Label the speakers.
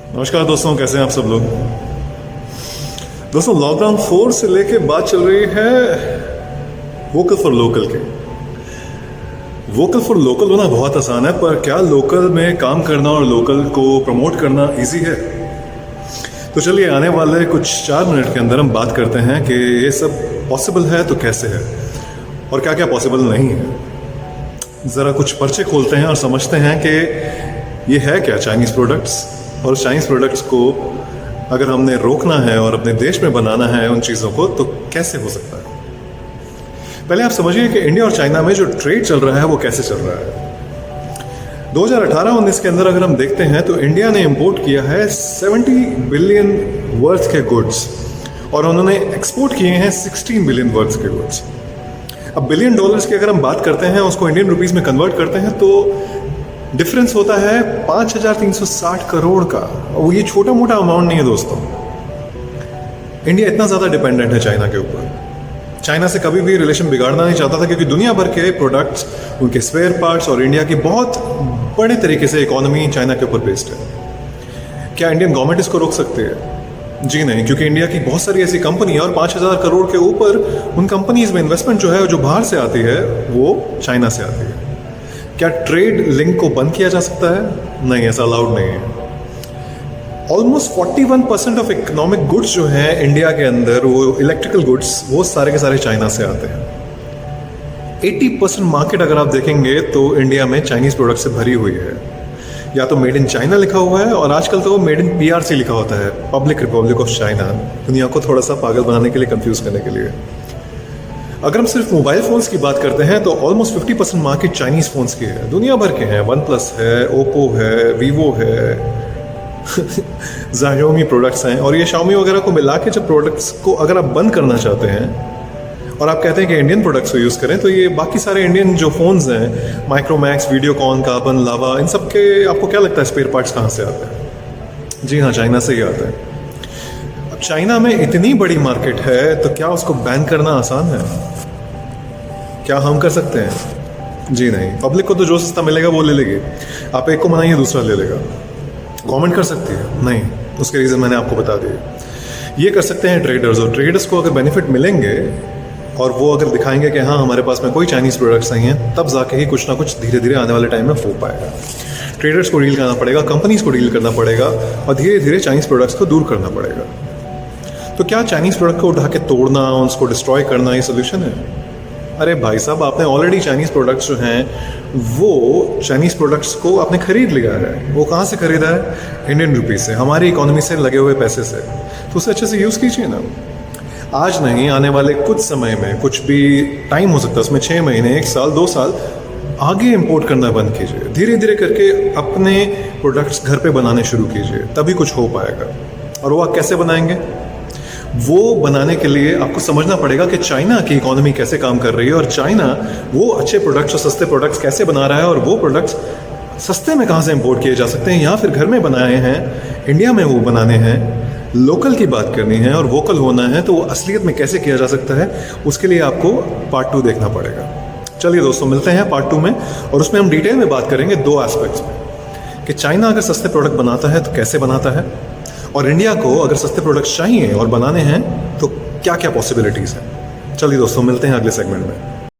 Speaker 1: नमस्कार दोस्तों, कैसे हैं आप सब लोग। दोस्तों, लॉकडाउन 4 से लेके बात चल रही है वोकल फॉर लोकल के। वोकल फॉर लोकल होना बहुत आसान है, पर क्या लोकल में काम करना और लोकल को प्रमोट करना इजी है? तो चलिए, आने वाले कुछ 4 मिनट के अंदर हम बात करते हैं कि ये सब पॉसिबल है तो कैसे है और क्या क्या पॉसिबल नहीं है। ज़रा कुछ पर्चे खोलते हैं और समझते हैं कि ये है क्या चाइनीज़ प्रोडक्ट्स, और चाइनीज़ प्रोडक्ट्स को अगर हमने रोकना है और अपने देश में बनाना है उन चीज़ों को, तो कैसे हो सकता है। पहले आप समझिए कि इंडिया और चाइना में जो ट्रेड चल रहा है वो कैसे चल रहा है। 2018-19 के अंदर अगर हम देखते हैं तो इंडिया ने इंपोर्ट किया है 70 बिलियन वर्थ के गुड्स और उन्होंने एक्सपोर्ट किए हैं 16 बिलियन वर्थ के गुड्स। अब बिलियन डॉलर्स की अगर हम बात करते हैं, उसको इंडियन रुपीस में कन्वर्ट करते हैं, तो डिफरेंस होता है 5,360 करोड़ का। और ये छोटा मोटा अमाउंट नहीं है दोस्तों। इंडिया इतना ज़्यादा डिपेंडेंट है चाइना के ऊपर। चाइना से कभी भी रिलेशन बिगाड़ना नहीं चाहता था, क्योंकि दुनिया भर के प्रोडक्ट्स, उनके स्पेयर पार्ट्स और इंडिया की बहुत बड़े तरीके से इकोनॉमी चाइना के ऊपर बेस्ड है। क्या इंडियन गवर्नमेंट इसको रोक सकती है? जी नहीं, क्योंकि इंडिया की बहुत सारी ऐसी कंपनी है और 5,000 करोड़ के ऊपर उन कंपनीज में इन्वेस्टमेंट जो है, जो बाहर से आती है, वो चाइना से आती है। क्या ट्रेड लिंक को बंद किया जा सकता है? नहीं, ऐसा अलाउड नहीं है। ऑलमोस्ट 41% ऑफ इकोनॉमिक गुड्स जो है इंडिया के अंदर, वो इलेक्ट्रिकल गुड्स, वो सारे के सारे चाइना से आते हैं। 80% मार्केट अगर आप देखेंगे तो इंडिया में चाइनीज प्रोडक्ट से भरी हुई है। या तो मेड इन चाइना लिखा हुआ है, और आजकल तो मेड इन PRC लिखा होता है, पब्लिक रिपब्लिक ऑफ चाइना, दुनिया को थोड़ा सा पागल बनाने के लिए, कंफ्यूज करने के लिए। अगर हम सिर्फ मोबाइल फ़ोन्स की बात करते हैं तो ऑलमोस्ट 50% मार्केट चाइनीज़ फ़ोन्स की है। दुनिया भर के हैं, OnePlus है, ओप्पो है, वीवो है Xiaomi प्रोडक्ट्स हैं। और ये Xiaomi वगैरह को मिला के जब प्रोडक्ट्स को अगर आप बंद करना चाहते हैं और आप कहते हैं कि इंडियन प्रोडक्ट्स को यूज़ करें, तो ये बाकी सारे इंडियन जो फ़ोन्स हैं, माइक्रोमैक्स, वीडियोकॉन, कार्बन, लावा, इन सब के आपको क्या लगता है स्पेयर पार्ट्स कहाँ से आते हैं? जी हाँ, चाइना से ही आते हैं। चाइना में इतनी बड़ी मार्केट है, तो क्या उसको बैन करना आसान है? क्या हम कर सकते हैं? जी नहीं। पब्लिक को तो जो सस्ता मिलेगा वो ले लेगी। आप एक को मनाइए, दूसरा ले लेगा। गवर्नमेंट कर सकती है? नहीं। उसके रीज़न मैंने आपको बता दिए। ये कर सकते हैं ट्रेडर्स, और ट्रेडर्स को अगर बेनिफिट मिलेंगे और वो अगर दिखाएंगे कि हाँ, हमारे पास में कोई चाइनीज़ प्रोडक्ट्स नहीं हैं, तब जाके ही कुछ ना कुछ धीरे धीरे आने वाले टाइम में हो पाएगा। ट्रेडर्स को डील करना पड़ेगा, कंपनीज को डील करना पड़ेगा, और धीरे धीरे चाइनीज़ प्रोडक्ट्स को दूर करना पड़ेगा। तो क्या चाइनीज़ प्रोडक्ट को उठा के तोड़ना, उसको डिस्ट्रॉय करना ये सोल्यूशन है? अरे भाई साहब, आपने ऑलरेडी चाइनीज़ प्रोडक्ट्स जो हैं, वो चाइनीज़ प्रोडक्ट्स को आपने खरीद लिया है। वो कहाँ से खरीदा है? इंडियन रुपीज़ से, हमारी इकोनॉमी से लगे हुए पैसे से। तो उसे अच्छे से यूज़ कीजिए ना। आज नहीं, आने वाले कुछ समय में, कुछ भी टाइम हो सकता है उसमें, 6 महीने, 1 साल, 2 साल आगे इंपोर्ट करना बंद कीजिए। धीरे धीरे करके अपने प्रोडक्ट्स घर पे बनाने शुरू कीजिए, तभी कुछ हो पाएगा। और वो आप कैसे बनाएंगे? वो बनाने के लिए आपको समझना पड़ेगा कि चाइना की इकोनॉमी कैसे काम कर रही है, और चाइना वो अच्छे प्रोडक्ट्स और सस्ते प्रोडक्ट्स कैसे बना रहा है, और वो प्रोडक्ट्स सस्ते में कहाँ से इंपोर्ट किए जा सकते हैं, या फिर घर में बनाए हैं, इंडिया में वो बनाने हैं। लोकल की बात करनी है और वोकल होना है, तो वो असलियत में कैसे किया जा सकता है, उसके लिए आपको पार्ट 2 देखना पड़ेगा। चलिए दोस्तों, मिलते हैं पार्ट 2 में, और उसमें हम डिटेल में बात करेंगे 2 एस्पेक्ट्स में, कि चाइना अगर सस्ते प्रोडक्ट बनाता है तो कैसे बनाता है, और इंडिया को अगर सस्ते प्रोडक्ट्स चाहिए और बनाने हैं तो क्या क्या पॉसिबिलिटीज़ हैं। चलिए दोस्तों, मिलते हैं अगले सेगमेंट में।